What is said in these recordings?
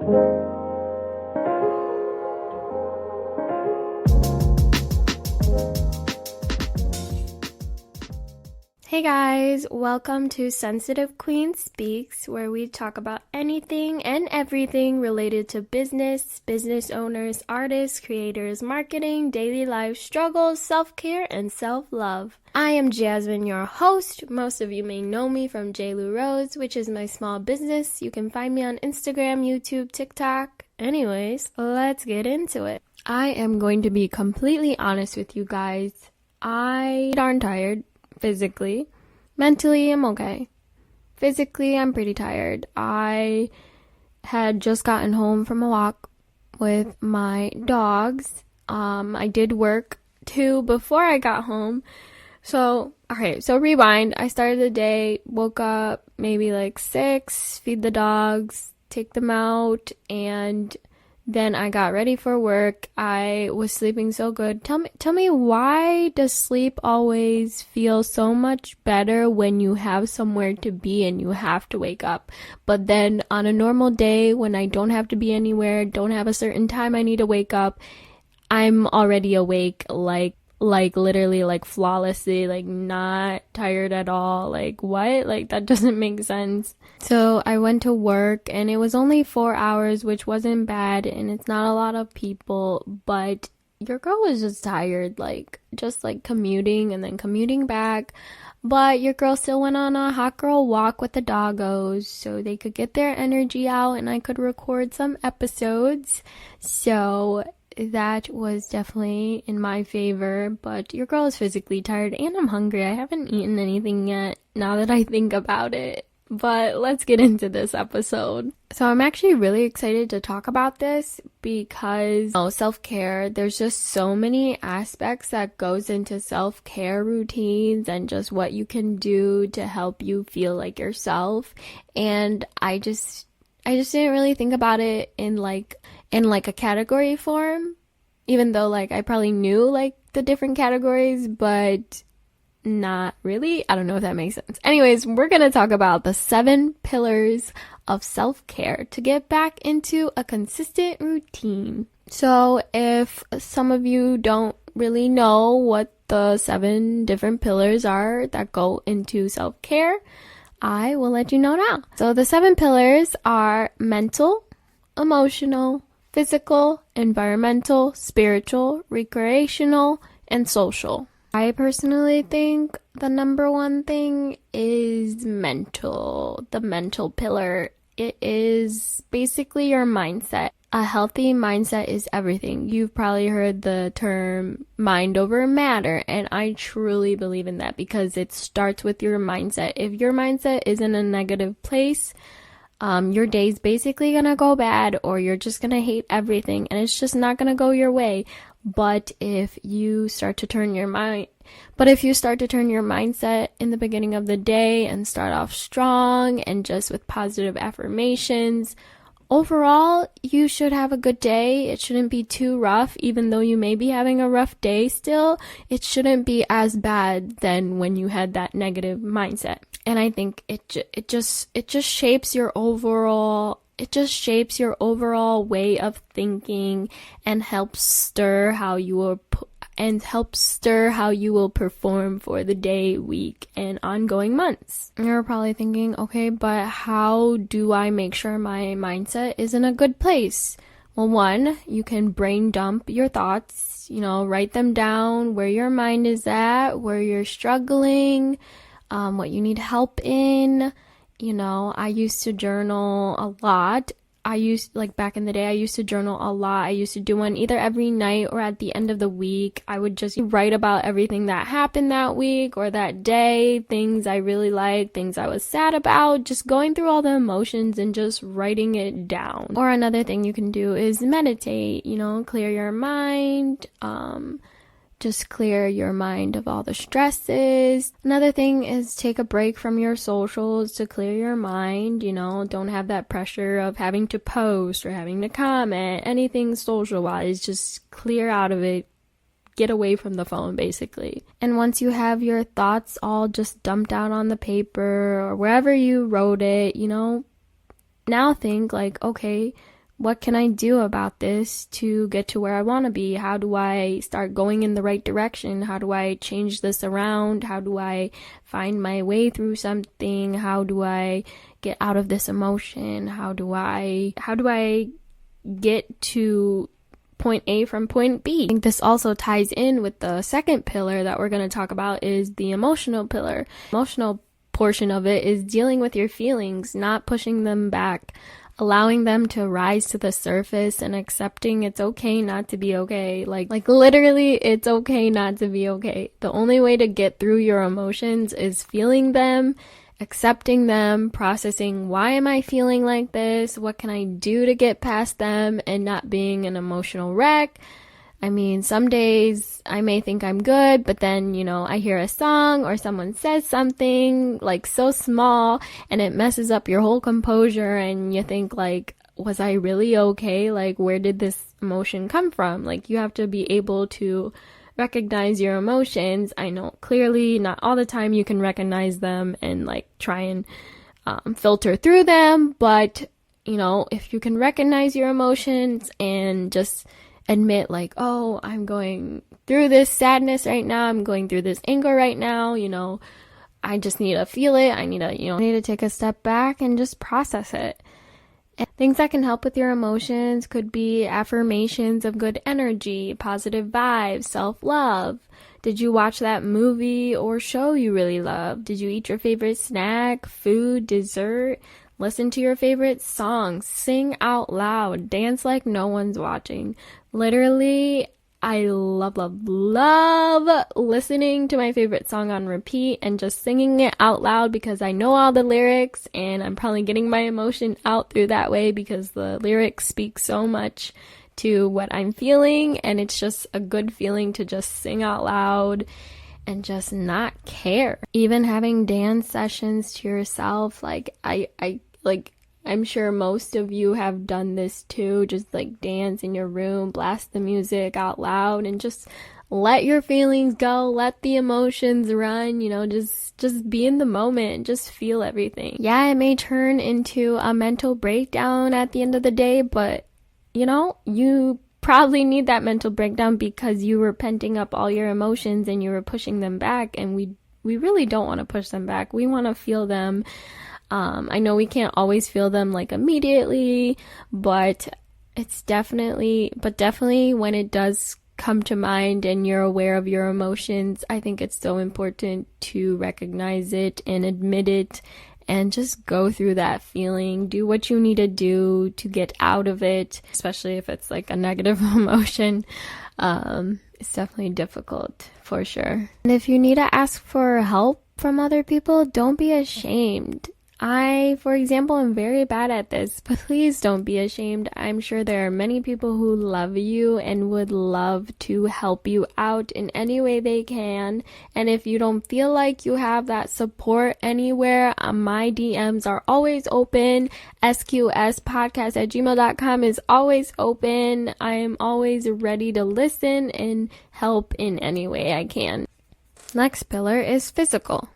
Hey guys, welcome to Sensitive Queen Speaks, where we talk about anything and everything related to business, business owners, artists, creators, marketing, daily life struggles, self-care, and self-love. I am Jasmine, your host. Most of you may know me from JLou Rose, which is my small business. You can find me on Instagram, YouTube, TikTok. Anyways, let's get into it. I am going to be completely honest with you guys. I darn tired. Physically. Mentally, I'm okay. Physically, I'm pretty tired. I had just gotten home from a walk with my dogs. I did work too before I got home. So rewind. I started the day, woke up maybe like 6, feed the dogs, take them out, and then I got ready for work. I was sleeping so good. Tell me, why does sleep always feel so much better when you have somewhere to be and you have to wake up? But then on a normal day when I don't have to be anywhere, don't have a certain time I need to wake up, I'm already awake, like literally, like flawlessly, like not tired at all. Like what? Like that doesn't make sense. So I went to work and it was only 4 hours, which wasn't bad, and it's not a lot of people, but your girl was just tired, like just like commuting and then commuting back. But your girl still went on a hot girl walk with the doggos so they could get their energy out and I could record some episodes. So that was definitely in my favor, but your girl is physically tired and I'm hungry. I haven't eaten anything yet now that I think about it. But let's get into this episode. So I'm actually really excited to talk about this because self-care, there's just so many aspects that goes into self-care routines and just what you can do to help you feel like yourself. And I just didn't really think about it in a category form, even though like I probably knew like the different categories, but not really. I don't know if that makes sense. Anyways, we're going to talk about the 7 pillars of self-care to get back into a consistent routine. So if some of you don't really know what the 7 different pillars are that go into self-care, I will let you know now. So the 7 pillars are mental, emotional, physical, environmental, spiritual, recreational, and social. I personally think the number one thing is mental, the mental pillar. It is basically your mindset. A healthy mindset is everything. You've probably heard the term mind over matter, and I truly believe in that because it starts with your mindset. If your mindset is in a negative place, your day's basically gonna go bad, or you're just gonna hate everything and it's just not gonna go your way. But if you start to turn your mindset in the beginning of the day and start off strong and just with positive affirmations, overall, you should have a good day. It shouldn't be too rough. Even though you may be having a rough day still, it shouldn't be as bad than when you had that negative mindset. And I think it just shapes your overall way of thinking and helps stir how you will perform for the day, week, and ongoing months. You're probably thinking, okay, but how do I make sure my mindset is in a good place? Well, 1, you can brain dump your thoughts, write them down, where your mind is at, where you're struggling, what you need help in. I used to journal a lot. Back in the day, I used to journal a lot. I used to do one either every night or at the end of the week. I would just write about everything that happened that week or that day, things I really liked, things I was sad about, just going through all the emotions and just writing it down. Or another thing you can do is meditate, clear your mind, just clear your mind of all the stresses. Another thing is take a break from your socials to clear your mind. Don't have that pressure of having to post or having to comment, anything social-wise. Just clear out of it. Get away from the phone, basically. And once you have your thoughts all just dumped out on the paper or wherever you wrote it, now think like, okay, what can I do about this to get to where I want to be? How do I start going in the right direction? How do I change this around? How do I find my way through something? How do I get out of this emotion? How do I get to point A from point B? I think this also ties in with the second pillar that we're going to talk about, is the emotional pillar. Emotional portion of it is dealing with your feelings, not pushing them back, allowing them to rise to the surface and accepting it's okay not to be okay. Like literally, it's okay not to be okay. The only way to get through your emotions is feeling them, accepting them, processing, why am I feeling like this? What can I do to get past them, and not being an emotional wreck. I mean, some days I may think I'm good, but then, I hear a song or someone says something like so small and it messes up your whole composure, and you think like, was I really okay? Like, where did this emotion come from? Like, you have to be able to recognize your emotions. I know clearly not all the time you can recognize them and like try and filter through them, but if you can recognize your emotions and just admit like, oh, I'm going through this sadness right now, I'm going through this anger right now, I just need to feel it, I need to take a step back and just process it. And things that can help with your emotions could be affirmations of good energy, positive vibes, self-love. Did you watch that movie or show you really love? Did you eat your favorite snack, food, dessert? Listen to your favorite songs, sing out loud, dance like no one's watching. Literally, I love listening to my favorite song on repeat and just singing it out loud because I know all the lyrics, and I'm probably getting my emotion out through that way because the lyrics speak so much to what I'm feeling, and it's just a good feeling to just sing out loud and just not care. Even having dance sessions to yourself, like I'm sure most of you have done this too, just like dance in your room, blast the music out loud and just let your feelings go, let the emotions run, just be in the moment, just feel everything. Yeah, it may turn into a mental breakdown at the end of the day, but you probably need that mental breakdown because you were penting up all your emotions and you were pushing them back, and we really don't want to push them back. We want to feel them. I know we can't always feel them like immediately, but definitely when it does come to mind and you're aware of your emotions, I think it's so important to recognize it and admit it and just go through that feeling. Do what you need to do to get out of it, especially if it's like a negative emotion. It's definitely difficult for sure. And if you need to ask for help from other people, don't be ashamed. I, for example, am very bad at this, but please don't be ashamed. I'm sure there are many people who love you and would love to help you out in any way they can. And if you don't feel like you have that support anywhere, my DMs are always open. sqspodcast@gmail.com is always open. I am always ready to listen and help in any way I can. Next pillar is physical.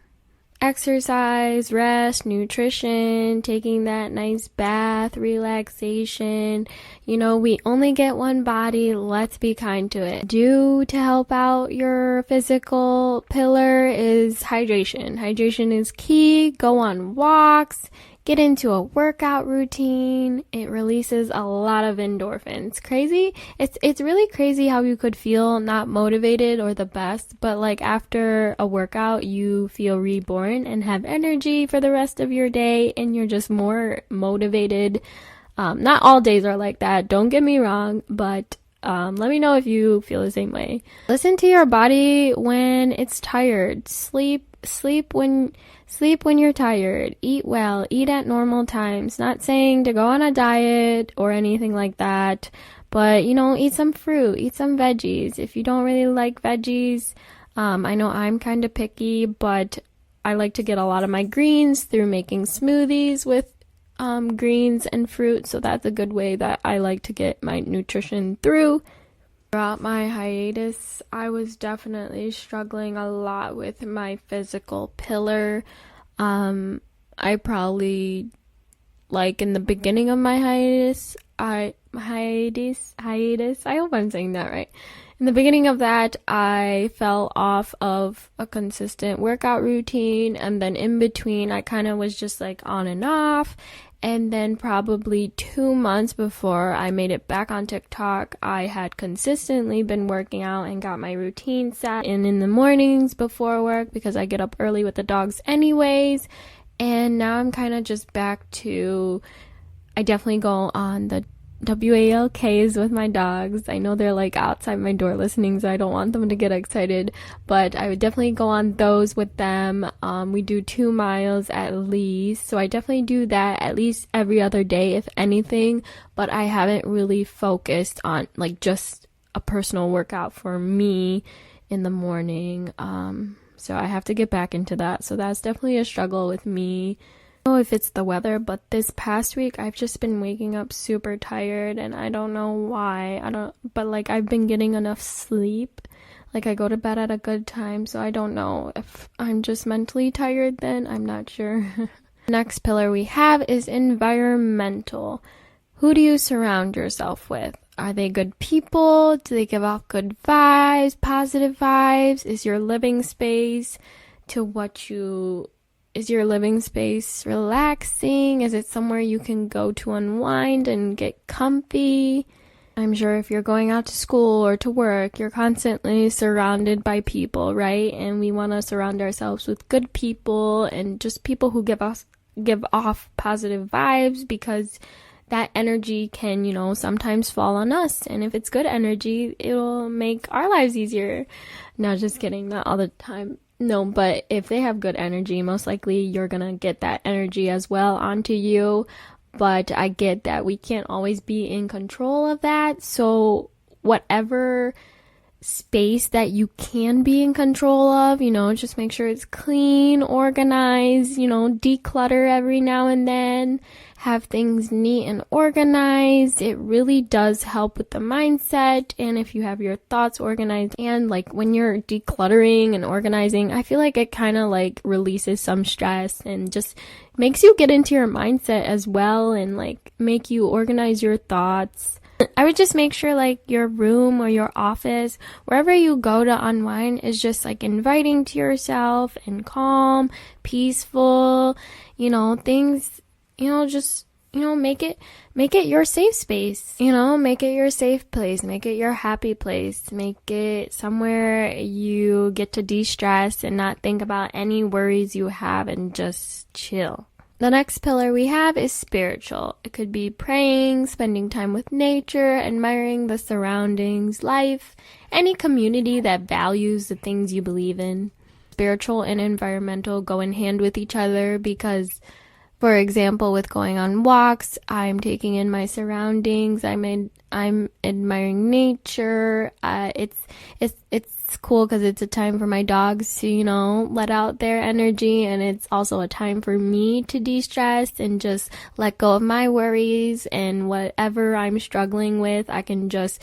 Exercise, rest, nutrition, taking that nice bath, relaxation. We only get one body. Let's be kind to it. Do to help out your physical pillar is hydration. Hydration is key. Go on walks. Get into a workout routine. It releases a lot of endorphins. Crazy? It's really crazy how you could feel not motivated or the best, but like after a workout, you feel reborn and have energy for the rest of your day, and you're just more motivated. Not all days are like that, don't get me wrong, but let me know if you feel the same way. Listen to your body when it's tired. Sleep when you're tired. Eat well. Eat at normal times. Not saying to go on a diet or anything like that, but eat some fruit, eat some veggies. If you don't really like veggies, I know I'm kind of picky, but I like to get a lot of my greens through making smoothies with greens and fruit, so that's a good way that I like to get my nutrition through. Throughout my hiatus, I was definitely struggling a lot with my physical pillar. I probably, like in the beginning of my hiatus, hiatus. I hope I'm saying that right. In the beginning of that, I fell off of a consistent workout routine, and then in between, I kind of was just like on and off. And then probably 2 months before I made it back on TikTok, I had consistently been working out and got my routine set in the mornings before work because I get up early with the dogs anyways. And now I'm kind of just back to, I definitely go on the WALKs with my dogs. I know they're like outside my door listening, so I don't want them to get excited, but I would definitely go on those with them. We do 2 miles at least, so I definitely do that at least every other day if anything, but I haven't really focused on like just a personal workout for me in the morning. So I have to get back into that. So that's definitely a struggle with me. I don't know if it's the weather, but this past week I've just been waking up super tired and I don't know why. But like I've been getting enough sleep. Like I go to bed at a good time, so I don't know if I'm just mentally tired then. I'm not sure. Next pillar we have is environmental. Who do you surround yourself with? Are they good people? Do they give off good vibes, positive vibes? Is your living space relaxing? Is it somewhere you can go to unwind and get comfy? I'm sure if you're going out to school or to work, you're constantly surrounded by people, right? And we want to surround ourselves with good people and just people who give off positive vibes, because that energy can, sometimes fall on us. And if it's good energy, it'll make our lives easier. No, just kidding. Not all the time. No, but if they have good energy, most likely you're gonna get that energy as well onto you. But I get that we can't always be in control of that. So whatever space that you can be in control of, just make sure it's clean, organized, declutter every now and then, have things neat and organized. It really does help with the mindset. And if you have your thoughts organized, and like when you're decluttering and organizing, I feel like it kind of like releases some stress and just makes you get into your mindset as well, and like make you organize your thoughts. I would just make sure like your room or your office, wherever you go to unwind, is just like inviting to yourself and calm, peaceful, things, just, make it your safe space, make it your safe place, make it your happy place, make it somewhere you get to de-stress and not think about any worries you have and just chill. The next pillar we have is spiritual. It could be praying, spending time with nature, admiring the surroundings, life, any community that values the things you believe in. Spiritual and environmental go in hand with each other because, for example, with going on walks, I'm taking in my surroundings. I'm admiring nature. It's cool because it's a time for my dogs to, let out their energy, and it's also a time for me to de-stress and just let go of my worries, and whatever I'm struggling with, I can just,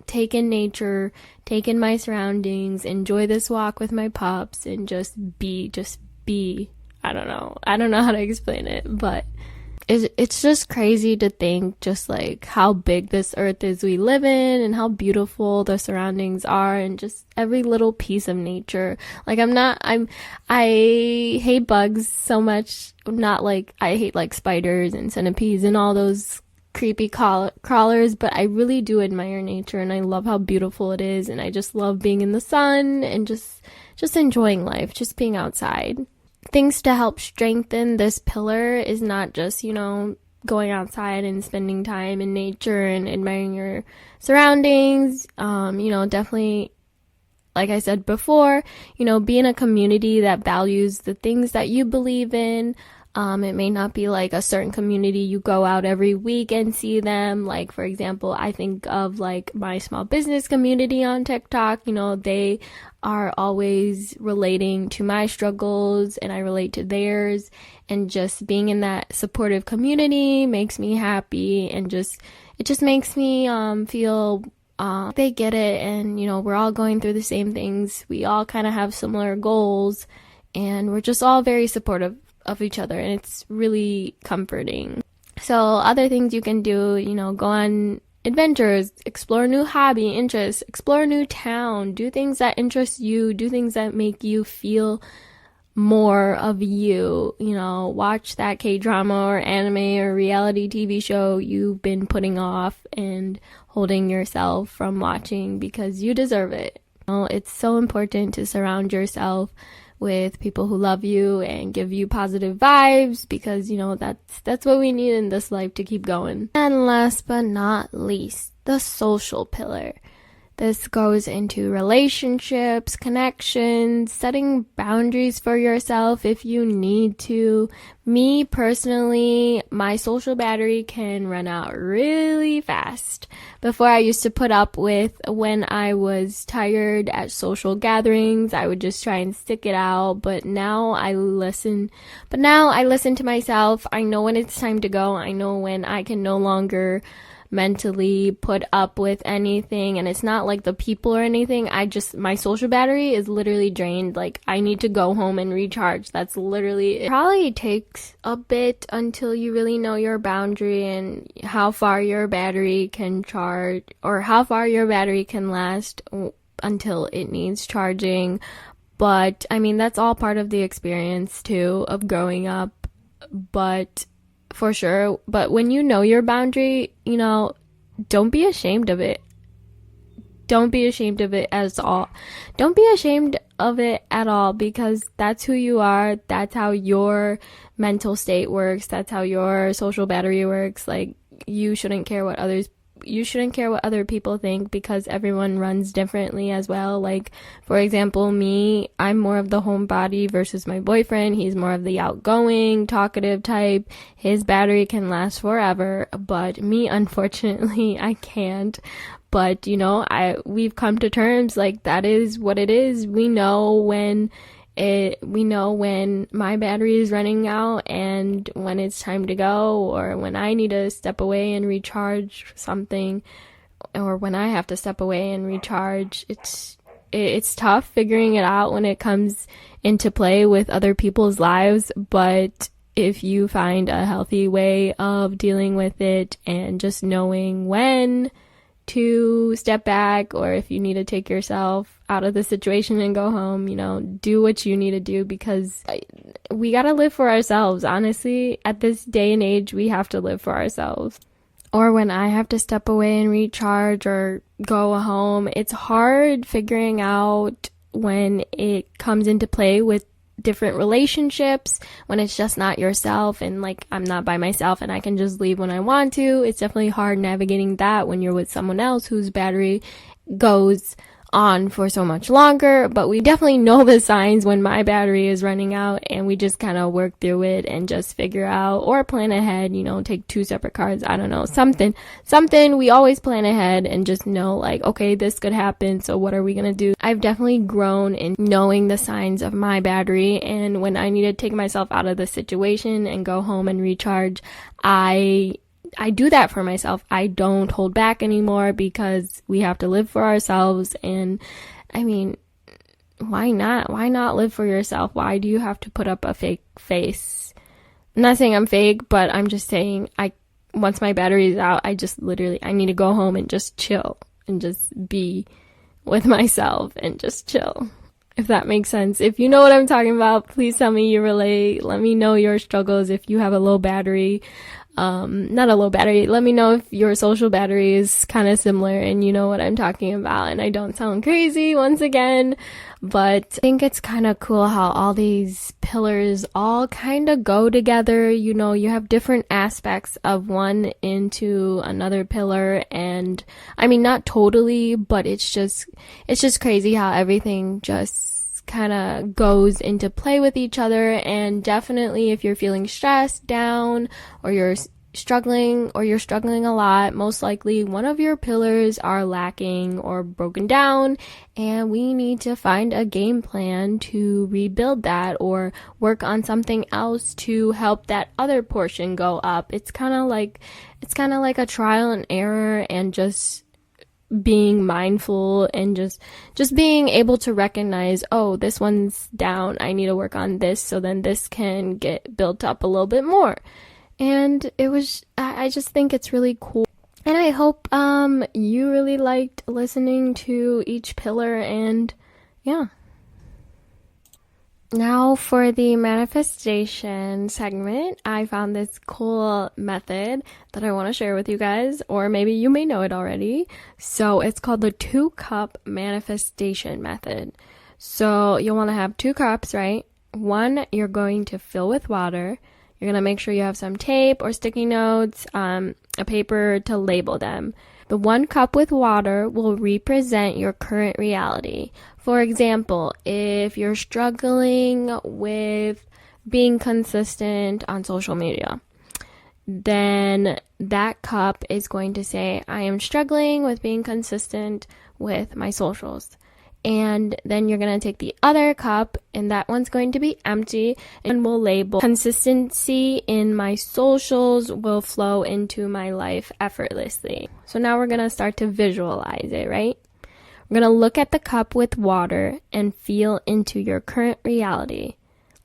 take in nature, take in my surroundings, enjoy this walk with my pups, and just be. I don't know how to explain it, but it's just crazy to think just like how big this earth is we live in, and how beautiful the surroundings are, and just every little piece of nature. Like I hate bugs so much. Not like I hate like spiders and centipedes and all those creepy crawlers, but I really do admire nature, and I love how beautiful it is, and I just love being in the sun and just enjoying life, just being outside. Things to help strengthen this pillar is not just, going outside and spending time in nature and admiring your surroundings. Definitely, like I said before, be in a community that values the things that you believe in. It may not be like a certain community you go out every week and see them. Like, for example, I think of like my small business community on TikTok. They are always relating to my struggles and I relate to theirs, and just being in that supportive community makes me happy, and it just makes me feel they get it, and we're all going through the same things. We all kind of have similar goals, and we're just all very supportive of each other, and it's really comforting. So other things you can do, go on adventures, explore new hobby, interests, explore a new town, do things that interest you, do things that make you feel more of you, watch that K-drama or anime or reality TV show you've been putting off and holding yourself from watching because you deserve it. It's so important to surround yourself with people who love you and give you positive vibes because, that's what we need in this life to keep going. And last but not least, the social pillar. This goes into relationships, connections, setting boundaries for yourself if you need to. Me personally, my social battery can run out really fast. Before, I used to put up with when I was tired at social gatherings. I would just try and stick it out, but now I listen to myself. I know when it's time to go. I know when I can no longer mentally put up with anything, and it's not like the people or anything. My social battery is literally drained. Like, I need to go home and recharge. That's literally it. Probably takes a bit until you really know your boundary and how far your battery can charge, or how far your battery can last until it needs charging. But I mean, that's all part of the experience too of growing up. But for sure. But when you know your boundary, don't be ashamed of it. Don't be ashamed of it at all. Don't be ashamed of it at all, because that's who you are. That's how your mental state works. That's how your social battery works. Like, you shouldn't care what other people think, because everyone runs differently as well. Like, for example, me, I'm more of the homebody versus my boyfriend. He's more of the outgoing, talkative type. His battery can last forever, but me, unfortunately, I can't. But, we've come to terms, like, that is what it is. We know when my battery is running out and when it's time to go, or when I need to step away and recharge something, or when I have to step away and recharge. It's tough figuring it out when it comes into play with other people's lives, but if you find a healthy way of dealing with it and just knowing when to step back, or if you need to take yourself out of the situation and go home, do what you need to do, because we gotta live for ourselves. Honestly, at this day and age, we have to live for ourselves. Or when I have to step away and recharge or go home, it's hard figuring out when it comes into play with different relationships, when it's just not yourself, and like, I'm not by myself and I can just leave when I want to. It's definitely hard navigating that when you're with someone else whose battery goes on for so much longer. But we definitely know the signs when my battery is running out, and we just kind of work through it and just figure out, or plan ahead, take 2 separate cards. I don't know, something. We always plan ahead and just know, like, okay, this could happen, so what are we gonna do? I've definitely grown in knowing the signs of my battery, and when I need to take myself out of the situation and go home and recharge, I do that for myself. I don't hold back anymore, because we have to live for ourselves. And I mean, why not? Why not live for yourself? Why do you have to put up a fake face? I'm not saying I'm fake, but I'm just saying, once my battery is out, I need to go home and just chill and just be with myself and just chill. If that makes sense. If you know what I'm talking about, please tell me you relate. Let me know your struggles if you have a low battery. Not a low battery. Let me know if your social battery is kind of similar and you know what I'm talking about and I don't sound crazy once again. But I think it's kind of cool how all these pillars all kind of go together. You have different aspects of one into another pillar, and I mean, not totally, but it's just crazy how everything just kind of goes into play with each other. And definitely, if you're feeling stressed, down, or you're struggling a lot, most likely one of your pillars are lacking or broken down, and we need to find a game plan to rebuild that or work on something else to help that other portion go up. It's kind of like a trial and error, and just being mindful and just being able to recognize, oh, this one's down, I need to work on this, so then this can get built up a little bit more. And I just think it's really cool. And I hope you really liked listening to each pillar, and yeah. Now for the manifestation segment, I found this cool method that I want to share with you guys, or maybe you may know it already. So it's called the 2-cup manifestation method. So you'll want to have 2 cups, right? One you're going to fill with water. You're going to make sure you have some tape or sticky notes, a paper to label them. The 1 cup with water will represent your current reality. For example, if you're struggling with being consistent on social media, then that cup is going to say, I am struggling with being consistent with my socials. And then you're going to take the other cup, and that one's going to be empty, and we'll label consistency in my socials will flow into my life effortlessly. So now we're going to start to visualize it, right? We're going to look at the cup with water and feel into your current reality.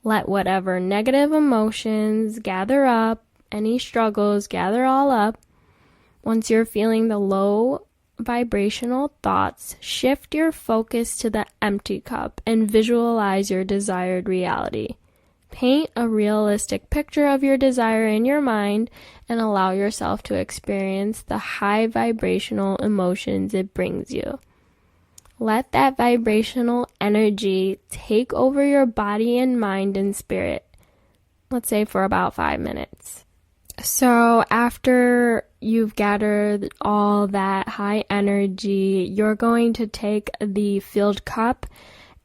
Let whatever negative emotions gather up, any struggles gather all up. Once you're feeling the low vibrational thoughts, shift your focus to the empty cup and visualize your desired reality. Paint a realistic picture of your desire in your mind and allow yourself to experience the high vibrational emotions it brings you. Let that vibrational energy take over your body and mind and spirit. Let's say for about 5 minutes. So after you've gathered all that high energy, you're going to take the filled cup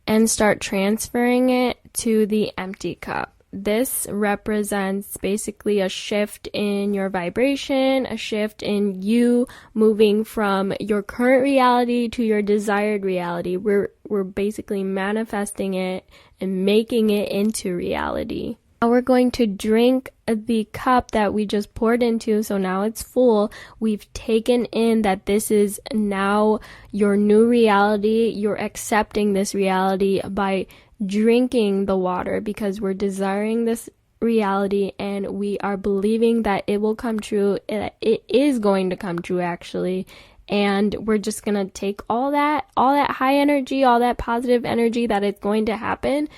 and start transferring it to the empty cup. This represents basically a shift in your vibration, a shift in you moving from your current reality to your desired reality. We're basically manifesting it and making it into reality. Now we're going to drink the cup that we just poured into, so now it's full. We've taken in that this is now your new reality. You're accepting this reality by drinking the water because we're desiring this reality and we are believing that it will come true. It is going to come true, actually. And we're just going to take all that high energy, all that positive energy that is going to happen,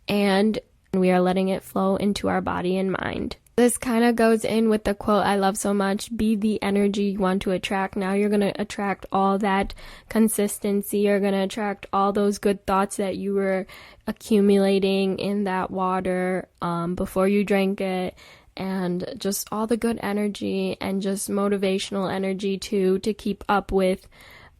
and we are letting it flow into our body and mind. This kind of goes in with the quote I love so much, be the energy you want to attract. Now you're going to attract all that consistency. You're going to attract all those good thoughts that you were accumulating in that water before you drank it, and just all the good energy and just motivational energy too, to keep up with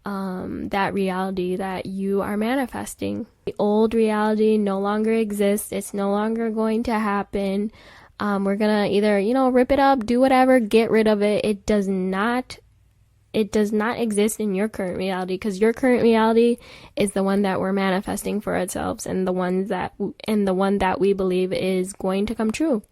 that reality that you are manifesting. The old reality no longer exists. It's no longer going to happen. We're gonna either, rip it up, do whatever, get rid of it. It does not exist in your current reality, because your current reality is the one that we're manifesting for ourselves, and the one that we believe is going to come true.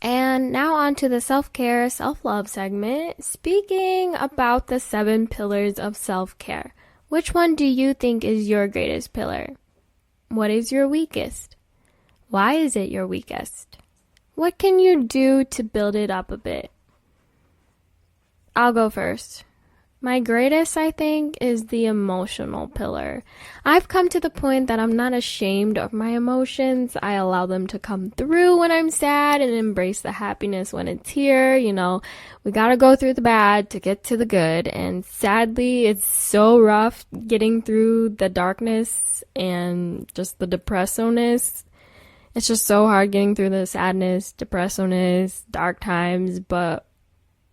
And now on to the self-care, self-love segment. Speaking about the 7 pillars of self-care, which one do you think is your greatest pillar? What is your weakest? Why is it your weakest? What can you do to build it up a bit? I'll go first. My greatest, I think, is the emotional pillar. I've come to the point that I'm not ashamed of my emotions. I allow them to come through when I'm sad and embrace the happiness when it's here. We gotta go through the bad to get to the good. And sadly, it's so rough getting through the darkness and just the depressioness. It's just so hard getting through the sadness, depressioness, dark times, but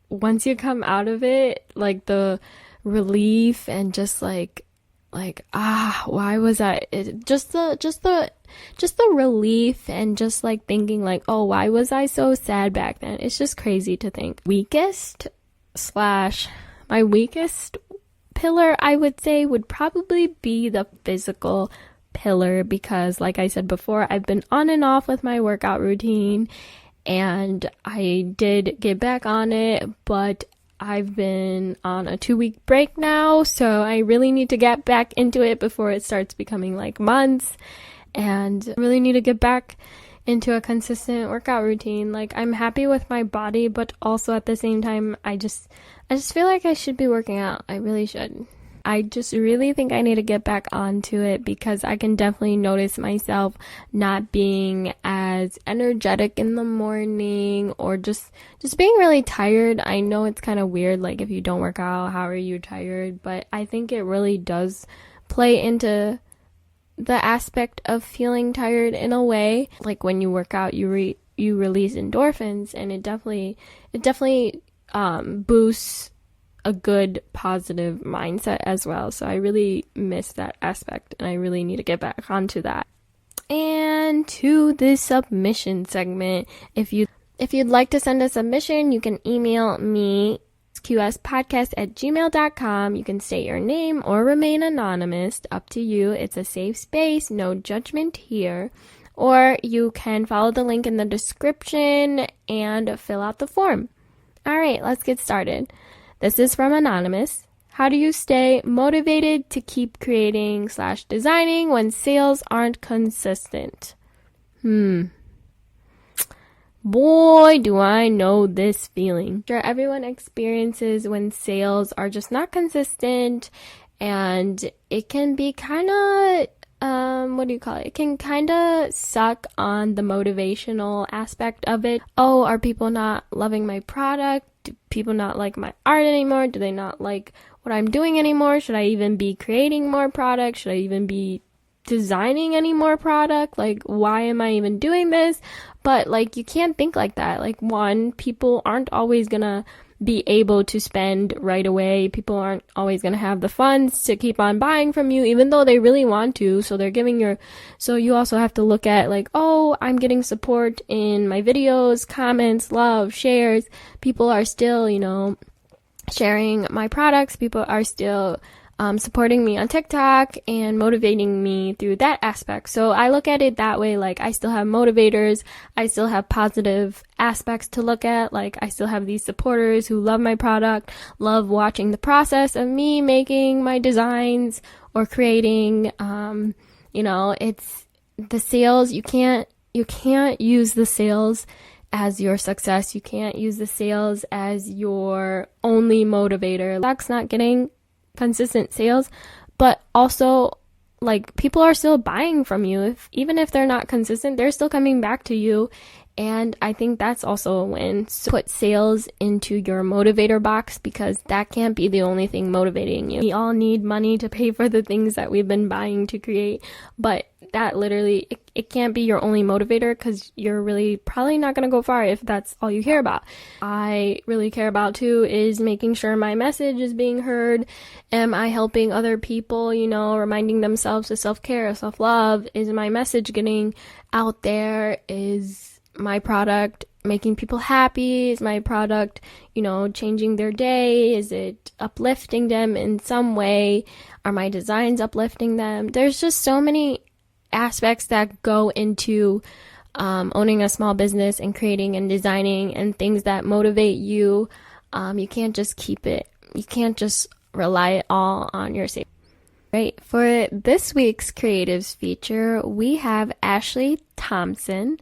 once you come out of it, like the relief and just like why was I just the relief and just like thinking like, oh, why was I so sad back then? It's just crazy to think. My weakest pillar, I would say, would probably be the physical pillar, because like I said before, I've been on and off with my workout routine. And I did get back on it, but I've been on a 2-week break now, so I really need to get back into it before it starts becoming like months. And I really need to get back into a consistent workout routine. Like, I'm happy with my body, but also at the same time, I just feel like I should be working out. I really should. I just really think I need to get back onto it because I can definitely notice myself not being as energetic in the morning, or just being really tired. I know it's kind of weird, like if you don't work out, how are you tired? But I think it really does play into the aspect of feeling tired in a way. Like when you work out, you release endorphins, and it definitely boosts a good positive mindset as well. So I really miss that aspect, and I really need to get back onto that. And to the submission segment, if you'd like to send a submission, you can email me, qspodcast@gmail.com. You can state your name or remain anonymous, up to you. It's a safe space, no judgment here. Or you can follow the link in the description and fill out the form. All right, let's get started. This is from Anonymous. How do you stay motivated to keep creating/designing when sales aren't consistent? Boy, do I know this feeling. Sure, everyone experiences when sales are just not consistent, and it can be kind of, it can kind of suck on the motivational aspect of it. Oh, are people not loving my product? Do people not like my art anymore? Do they not like what I'm doing anymore? Should I even be creating more product? Should I even be designing any more product? Like, why am I even doing this? But like, you can't think like that. Like, one, people aren't always gonna be able to spend right away. People aren't always going to have the funds to keep on buying from you, even though they really want to. So so you also have to look at like, oh, I'm getting support in my videos, comments, love, shares. People are still, sharing my products. People are still supporting me on TikTok and motivating me through that aspect. So I look at it that way. Like, I still have motivators. I still have positive aspects to look at. Like, I still have these supporters who love my product, love watching the process of me making my designs or creating. It's the sales. You can't use the sales as your success. You can't use the sales as your only motivator. That's not getting consistent sales, but also like, people are still buying from you. Even if they're not consistent, they're still coming back to you. And I think that's also a win. So put sales into your motivator box, because that can't be the only thing motivating you. We all need money to pay for the things that we've been buying to create, but that literally, it can't be your only motivator, because you're really probably not going to go far if that's all you care about. I really care about too is making sure my message is being heard. Am I helping other people, reminding themselves of self-care, self-love? Is my message getting out there? Is my product making people happy? Is my product, changing their day? Is it uplifting them in some way? Are my designs uplifting them? There's just so many aspects that go into owning a small business and creating and designing, and things that motivate you. You can't just keep it. You can't just rely it all on your safety. Right. For this week's creatives feature, we have Ashley Thompson.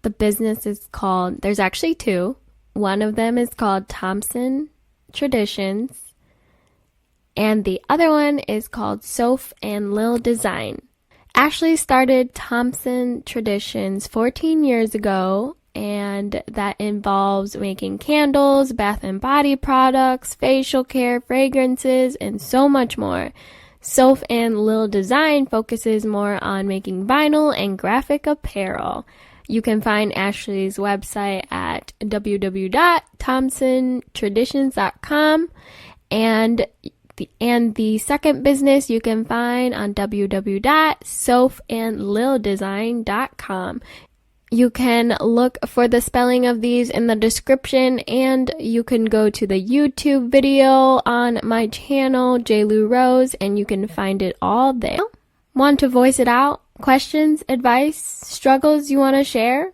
The business is called, there's actually two. One of them is called Thompson Traditions, and the other one is called Soph and Lil Design. Ashley started Thompson Traditions 14 years ago, and that involves making candles, bath and body products, facial care, fragrances, and so much more. Soph and Lil Design focuses more on making vinyl and graphic apparel. You can find Ashley's website at www.thompsontraditions.com, and the second business you can find on www.sophandlildesign.com. You can look for the spelling of these in the description, and you can go to the YouTube video on my channel, JLou Rose, and you can find it all there. Want to voice it out? Questions, advice, struggles you want to share?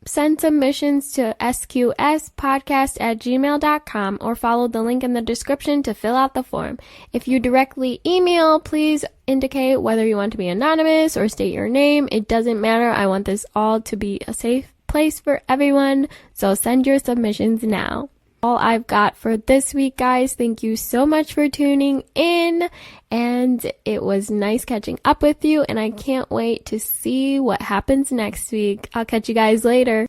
Send submissions to sqspodcast@gmail.com or follow the link in the description to fill out the form. If you directly email, please indicate whether you want to be anonymous or state your name. It doesn't matter. I want this all to be a safe place for everyone, so send your submissions now. All I've got for this week, guys. Thank you so much for tuning in, and it was nice catching up with you, and I can't wait to see what happens next week. I'll catch you guys later.